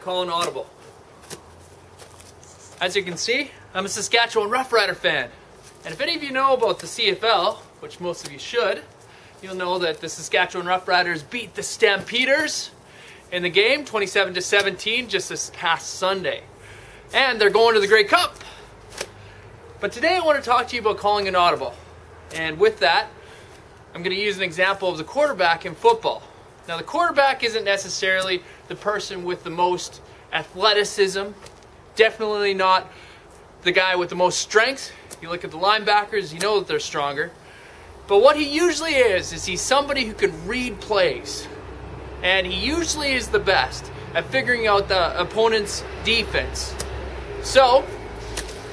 call an audible. As you can see, I'm a Saskatchewan Roughrider fan. And if any of you know about the CFL, which most of you should, you'll know that the Saskatchewan Roughriders beat the Stampeders in the game, 27-17, just this past Sunday. And they're going to the Grey Cup. But today I want to talk to you about calling an audible. And with that, I'm going to use an example of the quarterback in football. Now, the quarterback isn't necessarily the person with the most athleticism, definitely not the guy with the most strength. You look at the linebackers, you know that they're stronger. But what he usually is he's somebody who can read plays. And he usually is the best at figuring out the opponent's defense. So,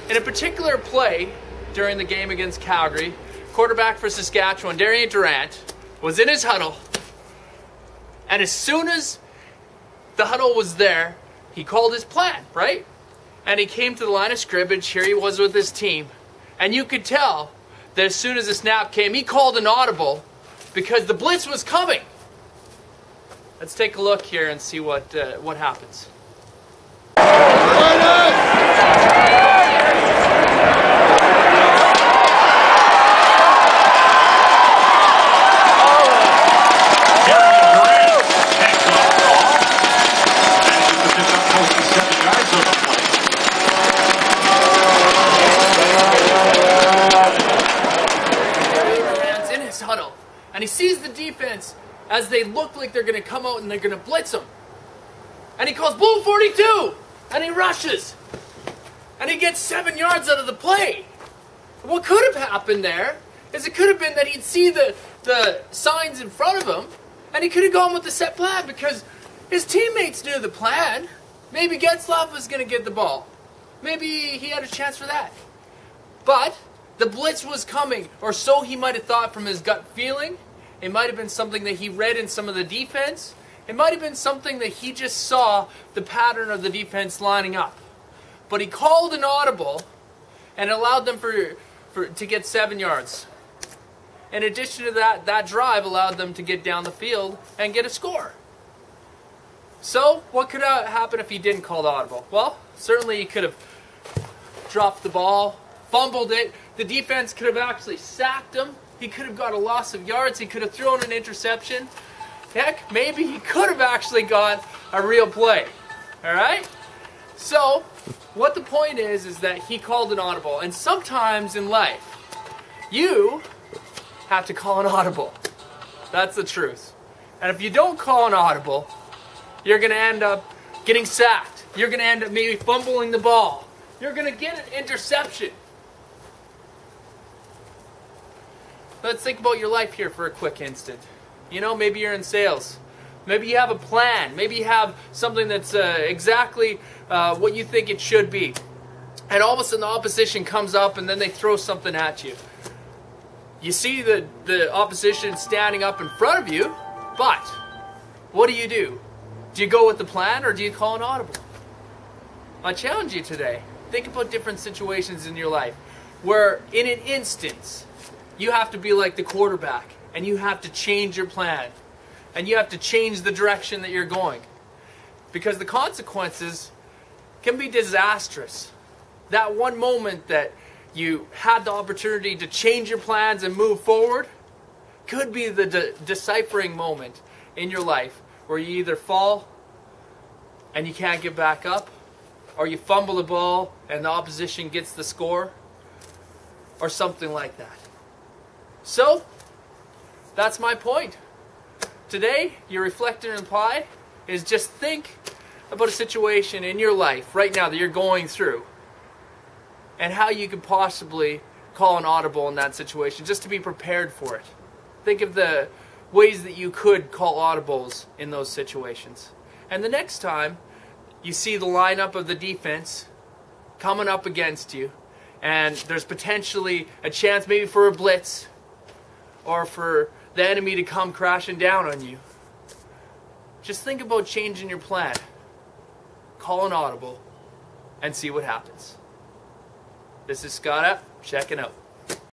in a particular play during the game against Calgary, quarterback for Saskatchewan, Darian Durant, was in his huddle. And as soon as the huddle was there, he called his plan, right? And he came to the line of scrimmage. Here he was with his team. And you could tell that as soon as the snap came, he called an audible because the blitz was coming. Let's take a look here and see what happens. Huddle, and he sees the defense as they look like they're going to come out and they're going to blitz him, and he calls Blue 42 and he rushes and he gets 7 yards out of the play. What could have happened there is it could have been that he'd see the signs in front of him and he could have gone with the set plan because his teammates knew the plan. Maybe Getzlaff was going to get the ball, maybe he had a chance for that, but the blitz was coming, or so he might have thought from his gut feeling. It might have been something that he read in some of the defense. It might have been something that he just saw the pattern of the defense lining up. But he called an audible and allowed them to get 7 yards. In addition to that, that drive allowed them to get down the field and get a score. So, what could happen if he didn't call the audible? Well, certainly he could have dropped the ball, fumbled it. The defense could have actually sacked him. He could have got a loss of yards. He could have thrown an interception. Heck, maybe he could have actually got a real play. Alright? So, what the point is that he called an audible. And sometimes in life, you have to call an audible. That's the truth. And if you don't call an audible, you're going to end up getting sacked. You're going to end up maybe fumbling the ball. You're going to get an interception. Let's think about your life here for a quick instant. You know, maybe you're in sales. Maybe you have a plan. Maybe you have something that's exactly what you think it should be. And all of a sudden the opposition comes up and then they throw something at you. You see the opposition standing up in front of you, but what do? Do you go with the plan or do you call an audible? I challenge you today. Think about different situations in your life where in an instance, you have to be like the quarterback, and you have to change your plan, and you have to change the direction that you're going, because the consequences can be disastrous. That one moment that you had the opportunity to change your plans and move forward could be the deciphering moment in your life where you either fall and you can't get back up, or you fumble the ball and the opposition gets the score, or something like that. So, that's my point. Today, your reflect and reply is just think about a situation in your life right now that you're going through and how you could possibly call an audible in that situation just to be prepared for it. Think of the ways that you could call audibles in those situations. And the next time you see the lineup of the defense coming up against you and there's potentially a chance maybe for a blitz, or for the enemy to come crashing down on you, just think about changing your plan. Call an audible and see what happens. This is Scott up, checking out.